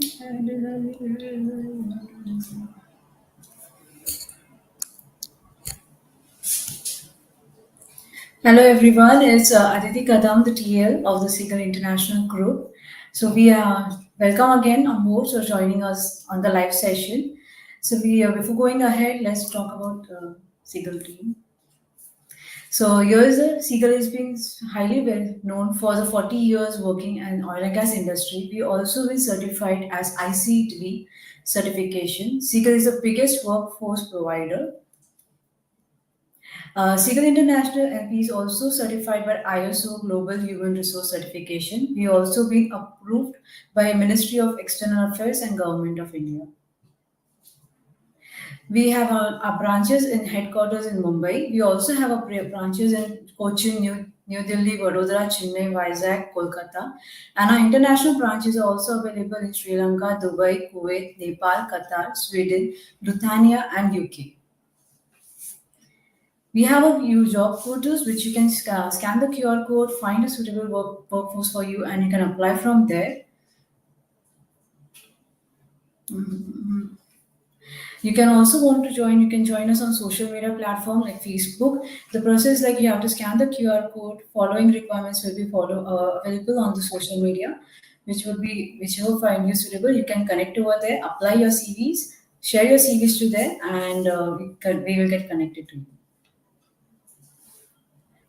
Hello everyone, it's Aditi Kadam, the TL of the Seagull International Group. So we welcome again on board for joining us on the live session. So we before going ahead, let's talk about Seagull team. So here's a Seagull is being highly well known for the 40 years working in oil and gas industry. We also been certified as ICTV certification. Seagull is the biggest workforce provider. Seagull International LP is also certified by ISO Global Human Resource Certification. We also been approved by Ministry of External Affairs and Government of India. We have our branches in headquarters in Mumbai. We also have our branches in Cochin, New Delhi, Vadodara, Chennai, Vizag, Kolkata. And our international branches are also available in Sri Lanka, Dubai, Kuwait, Nepal, Qatar, Sweden, Lithuania, and UK. We have a few job portals which you can scan the QR code, find a suitable workforce for you, and you can apply from there. Mhm. You can also want to join. You can join us on social media platform like Facebook. The process like you have to scan the QR code. Following requirements will be available on the social media, which will find you suitable. You can connect over there, apply your CVs, share your CVs to there, and we will get connected to you.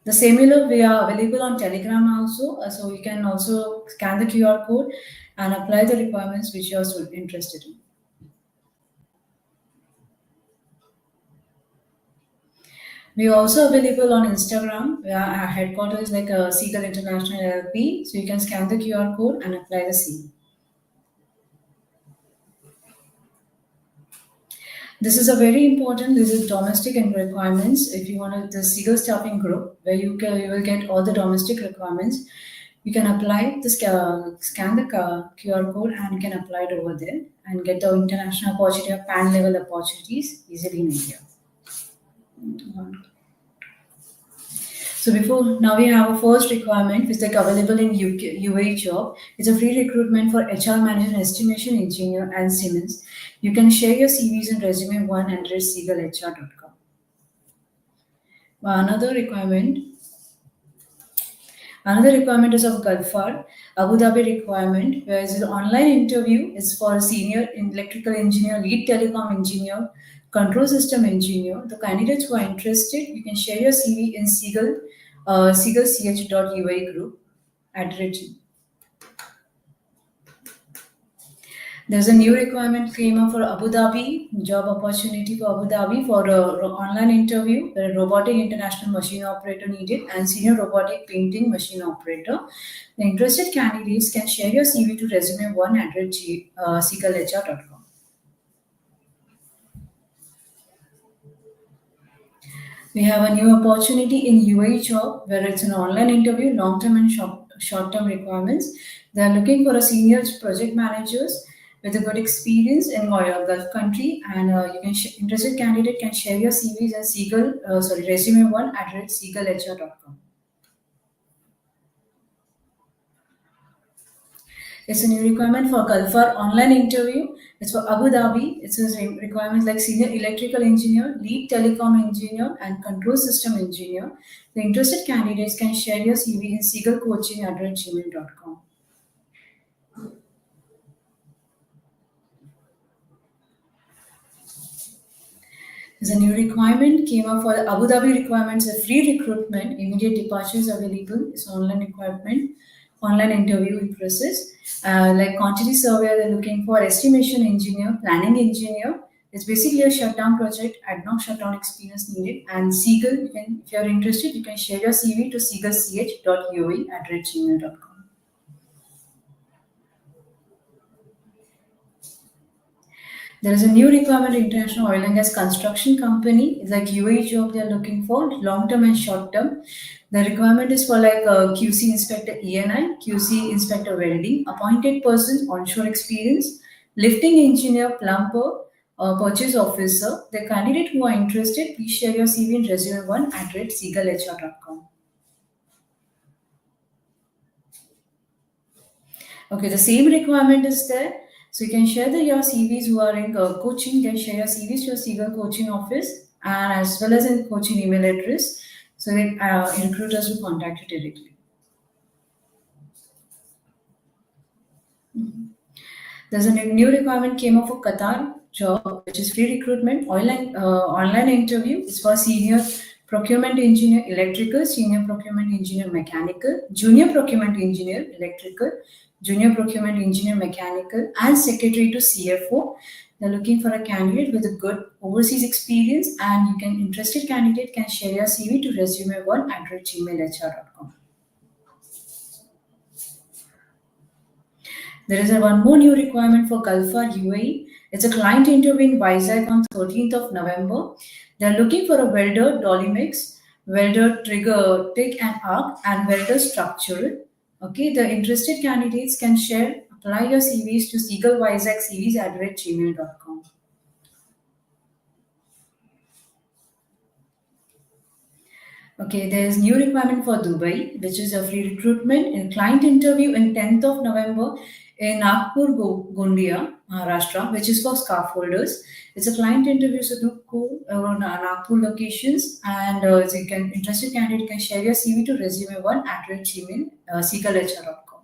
The similar we are available on Telegram also, so you can also scan the QR code and apply the requirements which you are so interested in. We are also available on Instagram, where our headquarters is like a Seagull International LP, so you can scan the QR code and apply the CV. This is a very important. This is domestic and requirements. If you want the Seagull Staffing Group, where you will get all the domestic requirements, you can apply the scan the QR code and you can apply it over there and get the international opportunity or pan level opportunities easily in India. So before now we have a first requirement which is like available in UAE job. It's a free recruitment for HR manager, estimation engineer, and Siemens. You can share your CVs and resume one at seagullhr.com. Another requirement Another requirement is of Gulfar, Abu Dhabi requirement, whereas the online interview is for a senior electrical engineer, lead telecom engineer, control system engineer. The candidates who are interested, you can share your CV in seagullch.ua group at Reggie. There's a new requirement came up for Abu Dhabi, job opportunity for Abu Dhabi for a online interview, where a robotic international machine operator needed and senior robotic painting machine operator. The interested candidates can share your CV to resume1 at seagullhr.com. We have a new opportunity in UAE job where it's an online interview, long-term and short-term requirements. They are looking for a senior project managers with a good experience in Gulf country, and you can interested candidate can share your CVs at resume1 at seagullhr.com. It's a new requirement for Gulfar online interview. It's for Abu Dhabi. It's a requirements like senior electrical engineer, lead telecom engineer, and control system engineer. The interested candidates can share your CV in seagullcoaching@gmail.com. There's a new requirement came up for Abu Dhabi requirements, a free recruitment, immediate departures available. It's online requirement, online interview process. Like quantity survey, they're looking for estimation engineer, planning engineer. It's basically a shutdown project, ad hoc shutdown experience needed. And Seagull, if you're interested, you can share your CV to seagullch.ue@gmail.com. There is a new requirement in international oil and gas construction company. It's like UAE job they're looking for, long term and short term. The requirement is for like a QC inspector ENI, QC inspector welding, appointed person, onshore experience, lifting engineer, plumber, purchase officer. The candidate who are interested, please share your CV and resume1 at seagullhr.com. Okay, the same requirement is there. So you can share your CVs who are in coaching. You can share your CVs to your Seagull coaching office and as well as in coaching email address. So that recruiters will contact you directly. There's a new requirement came up for Qatar job, which is free recruitment, online interview. It's for senior procurement engineer electrical, senior procurement engineer mechanical, junior procurement engineer electrical, junior procurement engineer mechanical, and secretary to CFO. They're looking for a candidate with a good overseas experience, and you can interested candidate can share your CV to resume1@gmailhr.com. There is one more new requirement for Gulfar UAE. It's a client interview in Vizag on 13th of November. They're looking for a welder dolly mix, welder trigger TIG and arc, and welder structural. Okay, the interested candidates can apply your CVs to Seagull Vizag CVs at gmail.com. Okay, there is new requirement for Dubai, which is a free recruitment in client interview in 10th of November in Nagpur, Gondia, Maharashtra, which is for scaffolders. It's a client interview, so do go around Nagpur locations, and so you can interested candidate can share your CV to resume1@gmail, seagulhr.com.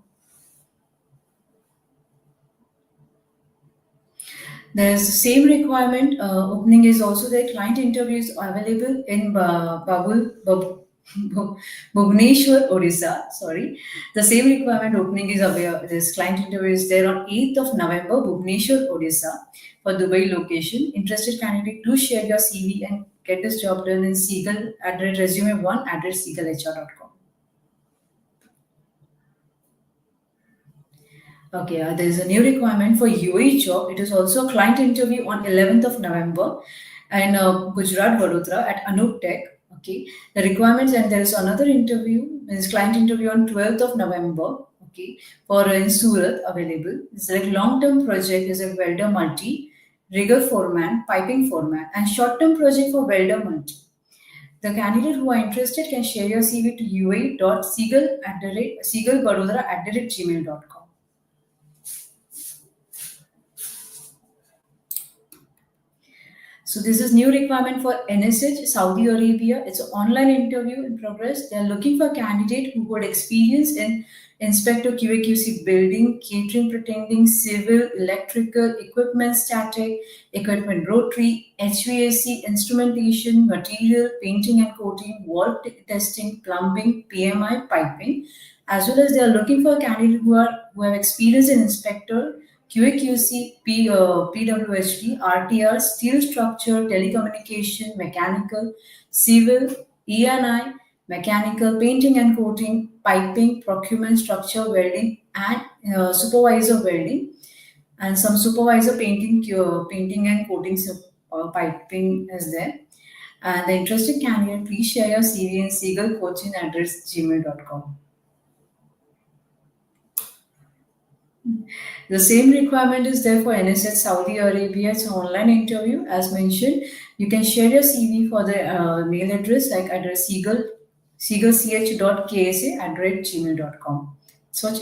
There's the same requirement. Opening is also there. Client interviews available in Bhubaneswar, Odisha. Sorry. The same requirement opening is available. This client interview is there on 8th of November, Bhubaneswar, Odisha, for Dubai location. Interested candidate, do share your CV and get this job done in Seagull at resume1@seagulhr.com. Okay, there is a new requirement for UAE job. It is also a client interview on 11th of November in Gujarat, Vadodara at Anup Tech. Okay, the requirements, and there is another interview, is client interview on 12th of November. Okay, for in Surat available. It's like long-term project is a welder multi, rigger foreman, piping foreman, and short-term project for welder multi. The candidate who are interested can share your CV to ua.seagullbarodara@gmail.com. So this is new requirement for NSH Saudi Arabia. It's an online interview in progress. They are looking for a candidate who got experience in inspector QAQC building, catering, pretending, civil, electrical, equipment static, equipment rotary, HVAC, instrumentation, material, painting and coating, wall testing, plumbing, PMI, piping, as well as they are looking for a candidate who have experience in inspector QAQC, PWHD, RTR, steel structure, telecommunication, mechanical, civil, E&I, mechanical, painting and coating, piping, procurement, structure, welding, and supervisor welding, and some supervisor painting and coating piping is there. And the interested candidate, please share your CV and Seagull coaching address gmail.com. The same requirement is there for NSH Saudi Arabia. It's an online interview. As mentioned, you can share your CV for the mail address like address seagullch.ksa@gmail.com. So,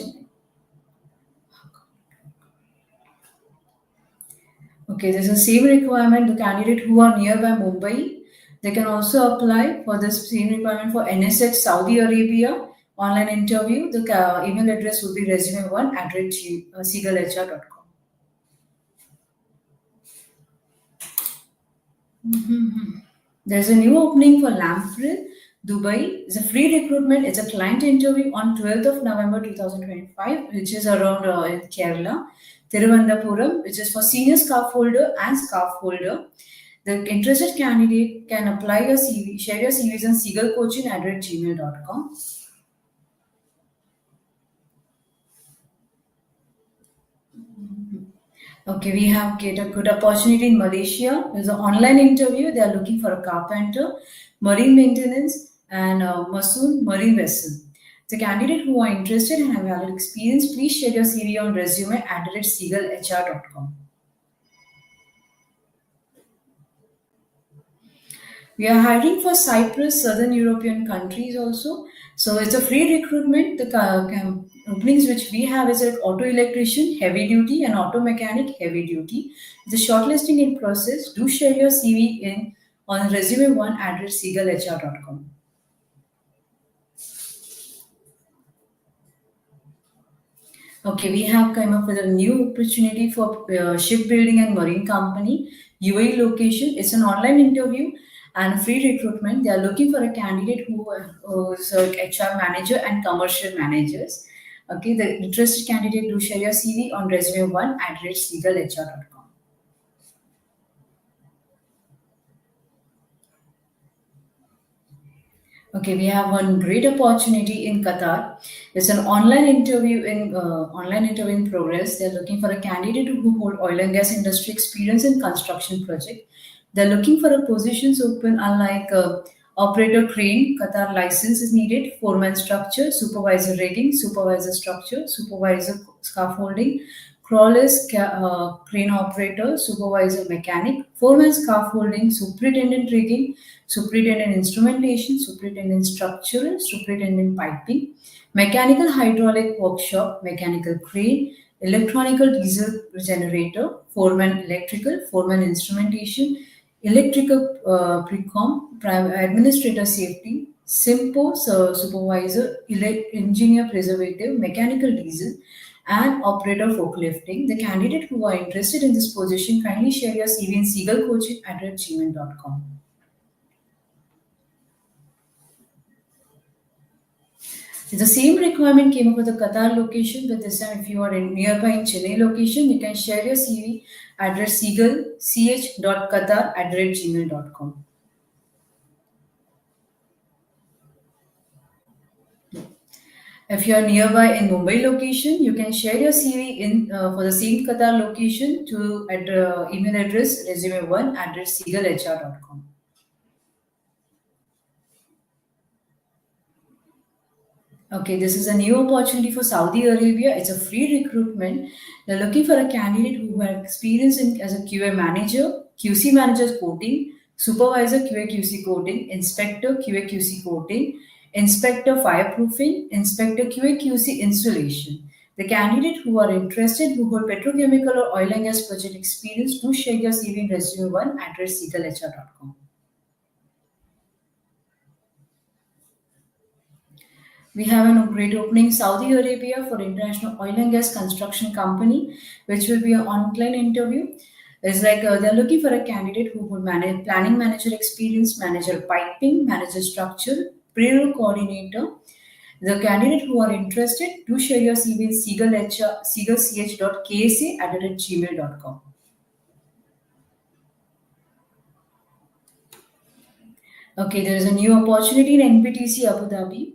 okay, there's the same requirement. The candidate who are nearby Mumbai, they can also apply for this same requirement for NSH Saudi Arabia online interview. The email address will be resume1@seagullhr.com. There's a new opening for Lamprey, Dubai. It's a free recruitment. It's a client interview on 12th of November 2025, which is around in Kerala. Thiruvananthapuram, which is for senior scaffolder and scaffolder. The interested candidate can apply your CV, share your CVs on seagullcoaching@gmail.com. Okay, we have get a good opportunity in Malaysia. There's an online interview. They are looking for a carpenter, marine maintenance, and masoon marine vessel. The candidate who are interested and have valid experience, please share your CV on resume@seagullhr.com. We are hiring for Cyprus, Southern European countries also. So it's a free recruitment. The openings which we have is like auto electrician, heavy duty, and auto mechanic, heavy duty. The shortlisting in process. Do share your CV in on resume one at seagulhr.com. Okay, we have come up with a new opportunity for shipbuilding and marine company, UAE location. It's an online interview and free recruitment. They are looking for a candidate who's a HR manager and commercial managers. Okay, the interested candidate do share your CV on resume one at seagullhr.com. Okay, we have one great opportunity in Qatar. It's an online interview in progress. They're looking for a candidate who hold oil and gas industry experience in construction project. They're looking for a positions open unlike operator crane. Qatar license is needed. Foreman structure, supervisor rigging, supervisor structure, supervisor scaffolding, crawlers, crane operator, supervisor mechanic, foreman scaffolding, superintendent rigging, superintendent instrumentation, superintendent structural, superintendent piping, mechanical hydraulic workshop, mechanical crane, electronical diesel generator, foreman electrical, foreman instrumentation, electrical precom, administrator safety, SIMPO supervisor, engineer preservative, mechanical diesel, and operator forklifting. The candidate who are interested in this position kindly share your CV in seagullcoaching@gmail.com. The same requirement came up with the Qatar location, but this time if you are in nearby in Chennai location, you can share your CV address seagullch.qatar@gmail.com. If you are nearby in Mumbai location, you can share your CV in for the same Qatar location to at email address resume1@seagullhr.com. Okay, this is a new opportunity for Saudi Arabia. It's a free recruitment. They're looking for a candidate who have experience in as a QA manager, QC manager coding, supervisor QA QC coding, inspector QA QC coding, inspector fireproofing, inspector QA QC installation. The candidate who are interested, who hold petrochemical or oil and gas project experience, do share your CV in resume one at seagullhr.com. We have a great opening in Saudi Arabia for international oil and gas construction company, which will be an online interview. It's like they're looking for a candidate who would manage planning manager experience, manager piping, manager structure, payroll coordinator. The candidate who are interested, do share your CV in seagullch.ksa@gmail.com. Okay, there is a new opportunity in NPTC Abu Dhabi.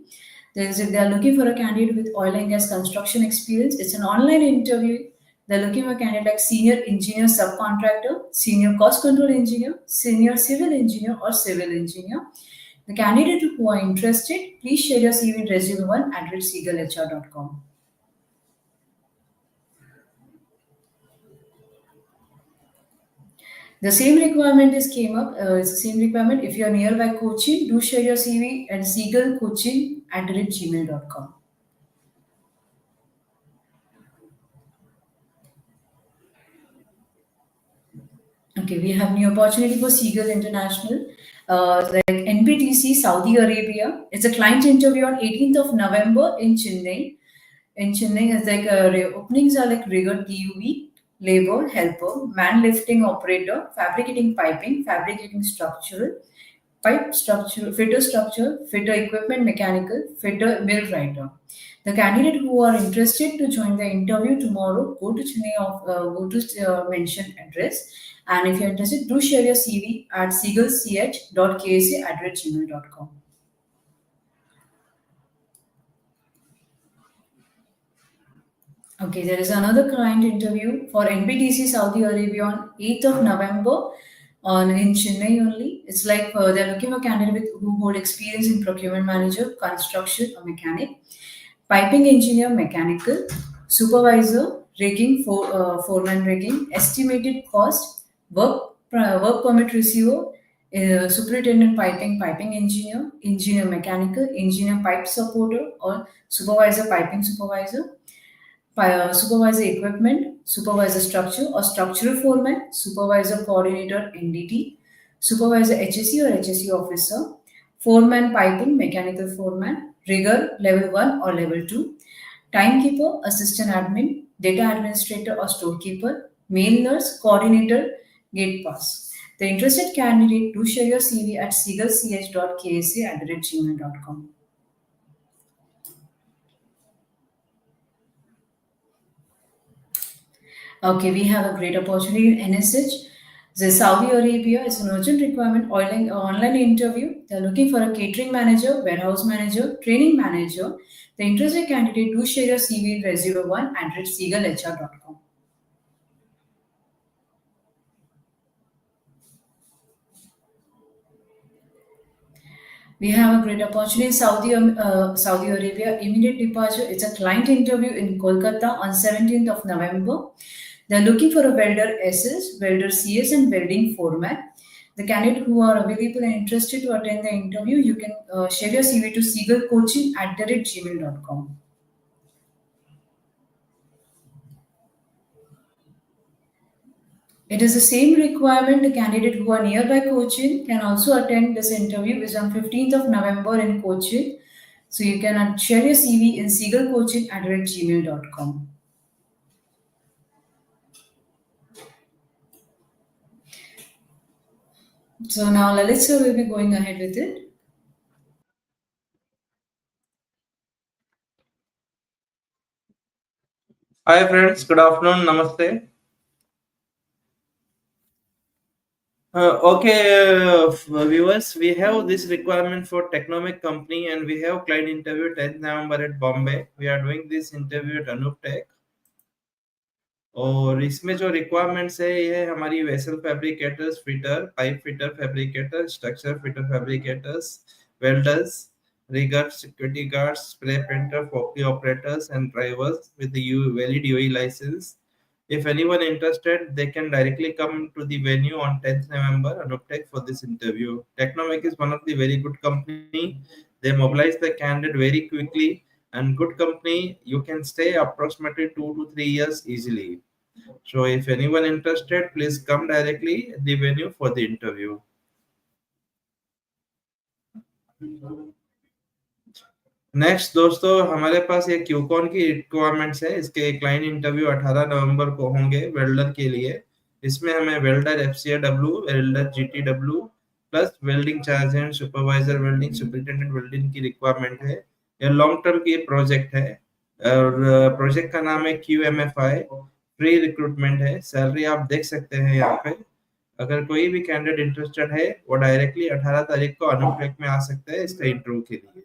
They are looking for a candidate with oil and gas construction experience. It's an online interview. They're looking for a candidate like senior engineer subcontractor, senior cost control engineer, senior civil engineer, or civil engineer. The candidate who are interested, please share your CV in resume one at seagullhr.com. The same requirement is came up. It's the same requirement. If you are nearby Kochi, do share your CV and seagullcoaching@gmail.com. Okay, we have new opportunity for Seagull International, like NPTC Saudi Arabia. It's a client interview on 18th of November in Chennai. In Chennai, it's like openings are like rigger TUV, labor, helper, man lifting operator, fabricating piping, fabricating structural, pipe structure, fitter equipment mechanical, fitter mill writer. The candidate who are interested to join the interview tomorrow, go to Chennai go to mentioned address. And if you're interested, do share your CV at seagullch.ksa@gmail.com. Okay, there is another client interview for NBTC Saudi Arabia on 8th of November on in Chennai only. It's like they're looking for candidate who hold experience in procurement manager, construction or mechanic, piping engineer, mechanical, supervisor, rigging, foreman rigging, estimated cost, work permit receiver, superintendent piping, piping engineer, engineer mechanical, engineer pipe supporter, or supervisor piping supervisor, supervisor equipment, supervisor structure or structural foreman, supervisor coordinator NDT, supervisor HSE or HSE officer, foreman piping, mechanical foreman, rigger level 1 or level 2, timekeeper, assistant admin, data administrator or storekeeper, mail nurse, coordinator, gate pass. The interested candidate do share your CV at seagullch.ksa@gmail.com. Okay, we have a great opportunity in NSH. The Saudi Arabia is an urgent requirement online interview. They're looking for a catering manager, warehouse manager, training manager. The interested candidate do share your CV resume one at seagullhr.com. We have a great opportunity in Saudi Arabia. Immediate departure. It's a client interview in Kolkata on 17th of November. They're looking for a welder SS, welder CS, and welding foreman. The candidate who are available and interested to attend the interview, you can share your CV to seagullcoaching@gmail.com. It is the same requirement. The candidate who are nearby Cochin can also attend this interview, which is on 15th of November in Cochin. So you can share your CV in seagullcoaching@gmail.com. So now Lalit sir will be going ahead with it. Hi friends, good afternoon, namaste. Viewers, we have this requirement for Technomic company and we have client interview 10th November at Bombay. We are doing this interview at Anup Tech. और इसमें जो requirements है ये है हमारी vessel fabricators, fitter, pipe fitter fabricator, structure fitter fabricators, welders, riggers, security guards, spray painter, forklift operators, and drivers with the valid UE license. If anyone interested, they can directly come to the venue on 10th November Anuptech for this interview. Technomic is one of the very good company. They mobilize the candidate very quickly and good company. You can stay approximately 2 to 3 years easily. So if anyone interested, please come directly at the venue for the interview. Next दोस्तों, हमारे पास ये क्यूकॉन की requirements है. इसके client interview 18 नवंबर को होंगे welder के लिए. इसमें हमें welder FCW, welder GTW plus welding charge and supervisor welding, superintendent welding की रिक्वायरमेंट है. ये लॉन्ग टर्म की प्रोजेक्ट है और प्रोजेक्ट का नाम है QMFI. फ्री रिक्रूटमेंट है. सैलरी आप देख सकते हैं यहाँ पे. अगर कोई भी कैंडिडेट इंटरेस्टेड है वो डायरेक्टली 18 तारीख को अनुप्रेक में आ सकते हैं इसका इंटरव्यू के लिए.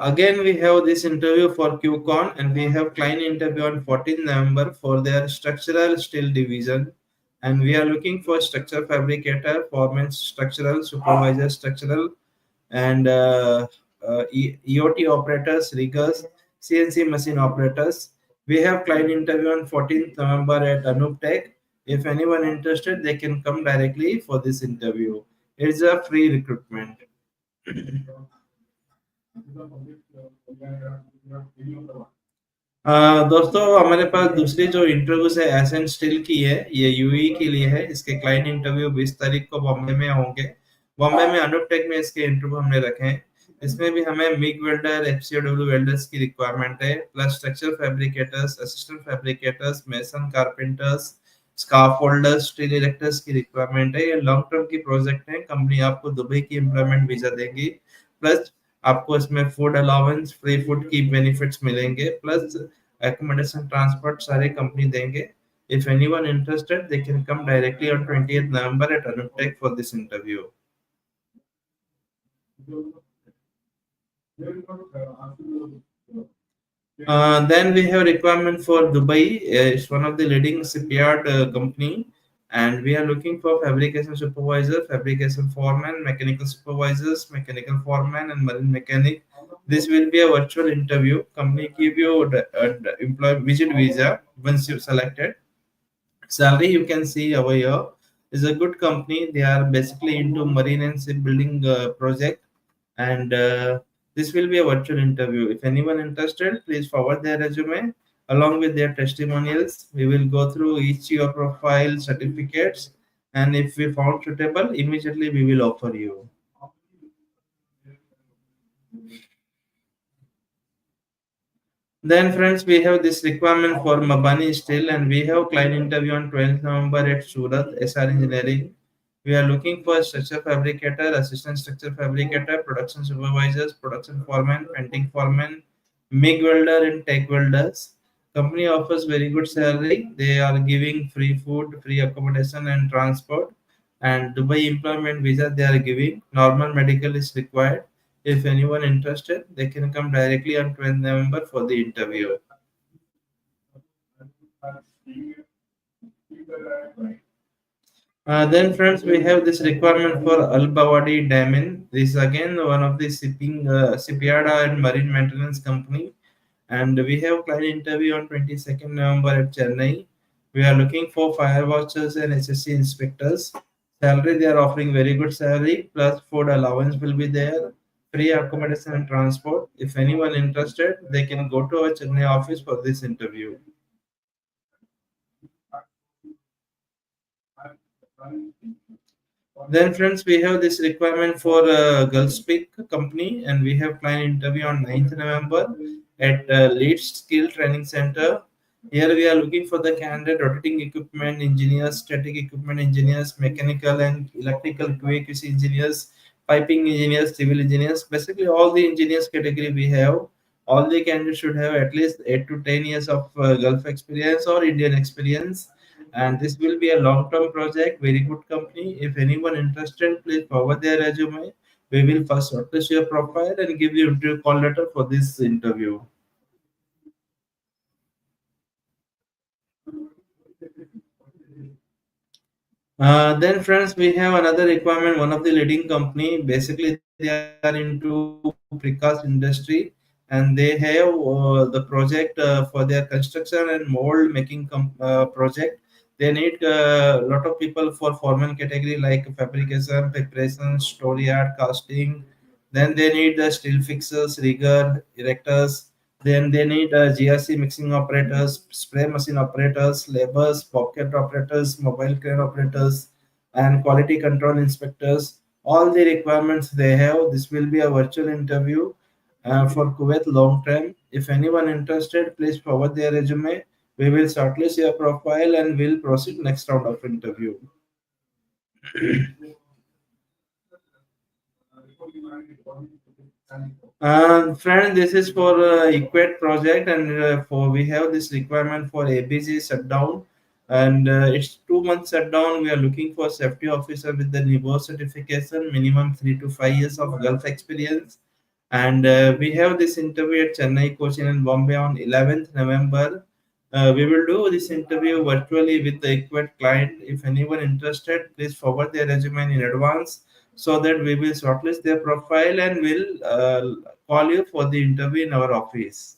Again, we have this interview for QCon and we have client interview on 14th November for their structural steel division. And we are looking for structure fabricator, foreman structural, supervisor structural, and EOT operators, riggers, CNC machine operators. We have client interview on 14th November at Anup Tech. If anyone interested, they can come directly for this interview. It's a free recruitment. दोस्तों, हमारे पास दूसरी जो interviews है accent steel की है. ये UAE के लिए है. इसके क्लाइंट इंटरव्यू 20 तारीख को बॉम्बे में होंगे. बॉम्बे में अनुप टेक में इसके इंटरव्यू हमने रखे हैं. इसमें भी हमें मिग वेल्डर, एफसीडब्ल्यू वेल्डर्स की रिक्वायरमेंट है, plus structure fabricators, assistant fabricators, mason, carpenters, scaffolders, steel erectors की रिक्वायरमेंट है. ये लॉन्ग टर्म की प्रोजेक्ट है. कंपनी आपको दुबई की एम्प्लॉयमेंट वीजा देगी, प्लस आपको इसमें फूड अलाउंस, फ्री फूड की बेनिफिट्स मिलेंगे, प्लस accommodation, transport सारे कंपनी देंगे. If anyone interested, they can come directly on 20th November at Anup Tech for this interview. Then we have requirement for Dubai. It's one of the leading shipyard company, and we are looking for fabrication supervisor, fabrication foreman, mechanical supervisors, mechanical foreman, and marine mechanic, This will be a virtual interview. Company give you the employee visit visa once you selected. Salary you can see over here is a good company. They are basically into marine and shipbuilding project, and this will be a virtual interview. If anyone interested, please forward their resume along with their testimonials. We will go through each your profile certificates, and if we found suitable, immediately we will offer you. Then, friends, we have this requirement for Mabani still, and we have client interview on 12th November at Surat, SR Engineering. We are looking for structure fabricator, assistant structure fabricator, production supervisors, production foreman, painting foreman, MIG welder, and TEG welders. Company offers very good salary. They are giving free food, free accommodation, and transport. And Dubai employment visa they are giving. Normal medical is required. If anyone interested, they can come directly on 12th November for the interview. Then, friends, we have this requirement for Al Bawadi Damin. This is again one of the shipyard and marine maintenance company, and we have client interview on 22nd November at Chennai. We are looking for fire watchers and HSC inspectors. Salary they are offering very good salary plus food allowance will be there, free accommodation and transport. If anyone interested, they can go to our Chennai office for this interview. Then, friends, we have this requirement for Gulf Speak company, and we have client interview on 9th November at Leeds Skill Training Center. Here we are looking for the candidate rotating equipment engineers, static equipment engineers, mechanical and electrical QA/QC engineers, piping engineers, civil engineers. Basically, all the engineers category we have. All the candidates should have at least 8 to 10 years of Gulf experience or Indian experience, and this will be a long-term project. Very good company. If anyone interested, please forward their resume. We will first shortlist your profile and give you interview call letter for this interview. Then, friends, we have another requirement. One of the leading company, basically, they are into precast industry, and they have the project for their construction and mold making project. They need a lot of people for foreman category like fabrication, preparation, story art, casting. Then they need the steel fixers, rigger, erectors. Then they need GRC mixing operators, spray machine operators, laborers, pocket operators, mobile crane operators, and quality control inspectors. All the requirements they have. This will be a virtual interview for Kuwait long term. If anyone interested, please forward their resume. We will shortlist your profile and will proceed next round of interview. Friend, this is for Equate project, and for we have this requirement for ABC shutdown, and it's 2 months shutdown. We are looking for safety officer with the NIBO certification, minimum 3 to 5 years of Gulf experience, and we have this interview at Chennai, Cochin, and Bombay on 11th November. We will do this interview virtually with the Equate client. If anyone interested, please forward their resume in advance so that we will shortlist their profile and will call you for the interview in our office.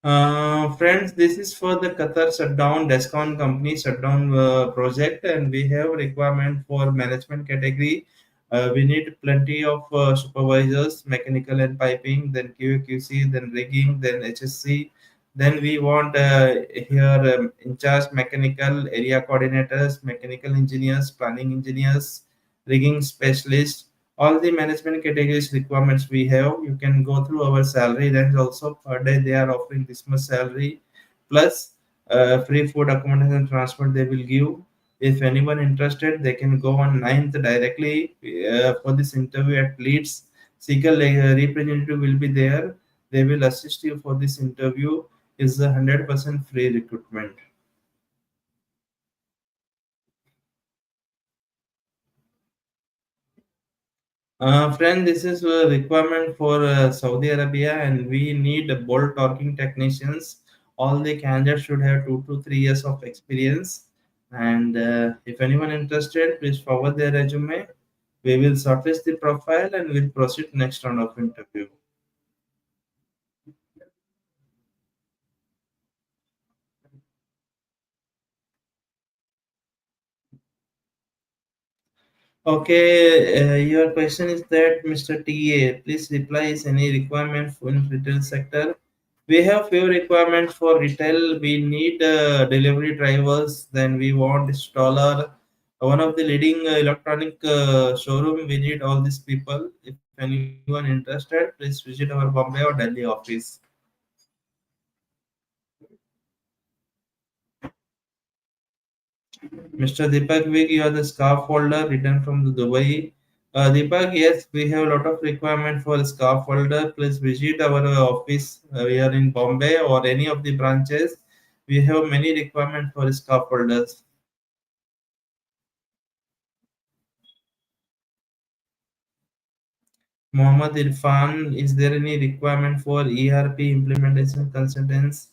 Friends, this is for the Qatar shutdown, Descon company shutdown project, and we have requirement for management category. We need plenty of supervisors, mechanical and piping, then QA/QC, then rigging, then HSC. Then we want here in charge mechanical area coordinators, mechanical engineers, planning engineers, rigging specialists, all the management categories requirements we have. You can go through our salary range also. Per day they are offering this much salary plus free food accommodation and transport they will give. If anyone interested, they can go on 9th directly for this interview at Leeds. Seagull representative will be there. They will assist you for this interview. Is a 100% free recruitment. Friend, this is a requirement for Saudi Arabia, and we need bolt torquing technicians. All the candidates should have 2 to 3 years of experience. And if anyone interested, please forward their resume. We will shortlist the profile and will proceed next round of interview. Okay, your question is that Mr. TA, please reply is any requirement for in retail sector. We have few requirements for retail. We need delivery drivers. Then we want installer. One of the leading electronic showroom. We need all these people. If anyone interested, please visit our Bombay or Delhi office. Mr. Deepak Vig, you are the scarf holder returned from the Dubai. Deepak, yes, we have a lot of requirement for scarf holder. Please visit our office. We are in Bombay or any of the branches. We have many requirement for scarf holders. Mohammed Irfan, is there any requirement for ERP implementation consultants?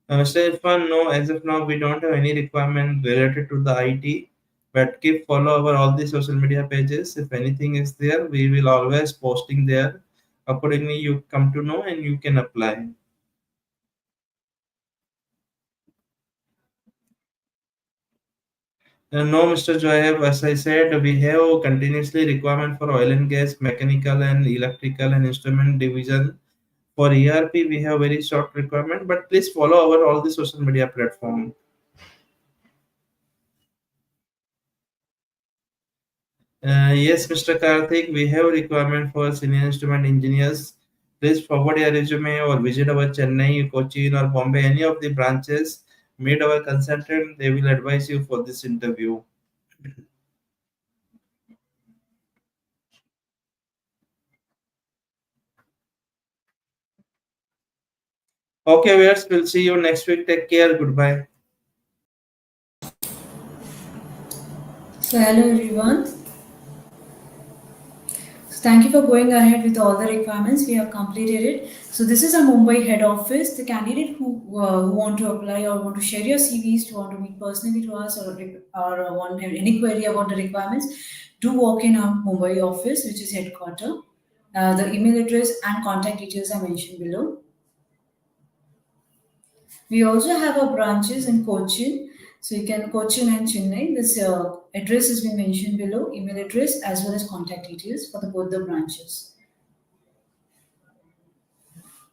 Mr. Irfan, no, as of now, we don't have any requirement related to the IT, but keep follow our all the social media pages. If anything is there, we will always posting there. Accordingly, you come to know and you can apply. No, Mr. Joab, as I said, we have continuously requirement for oil and gas, mechanical and electrical and instrument division. For ERP, we have very short requirement, but please follow our all the social media platform. Yes, Mr. Karthik, we have requirement for senior instrument engineers. Please forward your resume or visit our Chennai, Cochin, or Bombay, any of the branches. Meet our consultant. They will advise you for this interview. Okay, viewers, we'll see you next week. Take care. Goodbye. So, hello everyone. So thank you for going ahead with all the requirements. We have completed it. So this is a Mumbai head office. The candidate who want to apply or want to share your CVs, to want to meet personally to us, or want to have any query about the requirements, do walk in our Mumbai office, which is headquarter. The email address and contact details are mentioned below. We also have our branches in Cochin. So you can Cochin and Chennai. This address has been mentioned below, email address as well as contact details for both the branches.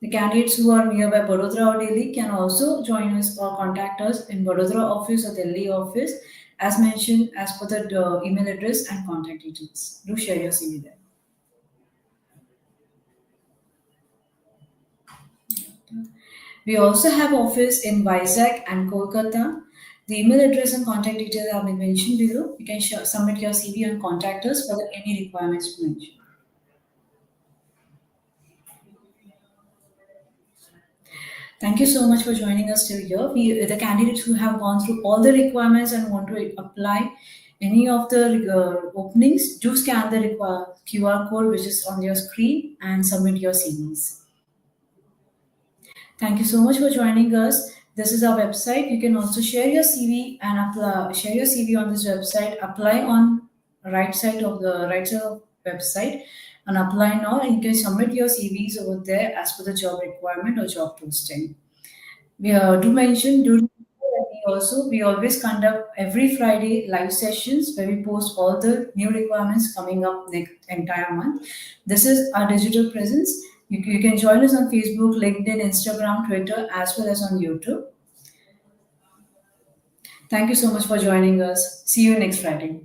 The candidates who are nearby Barodara or Delhi can also join us or contact us in Barodara office or Delhi office as mentioned as per the email address and contact details. Do share your CV there. We also have office in Vizag and Kolkata. The email address and contact details have been mentioned below. You can submit your CV and contact us for any requirements mentioned. Thank you so much for joining us till here. The candidates who have gone through all the requirements and want to apply any of the openings, do scan the QR code which is on your screen and submit your CVs. Thank you so much for joining us. This is our website. You can also share your CV and share your CV on this website. Apply on right side of website and apply now. And you can submit your CVs over there as per the job requirement or job posting. We do mention during we always conduct every Friday live sessions where we post all the new requirements coming up next entire month. This is our digital presence. You can join us on Facebook, LinkedIn, Instagram, Twitter, as well as on YouTube. Thank you so much for joining us. See you next Friday.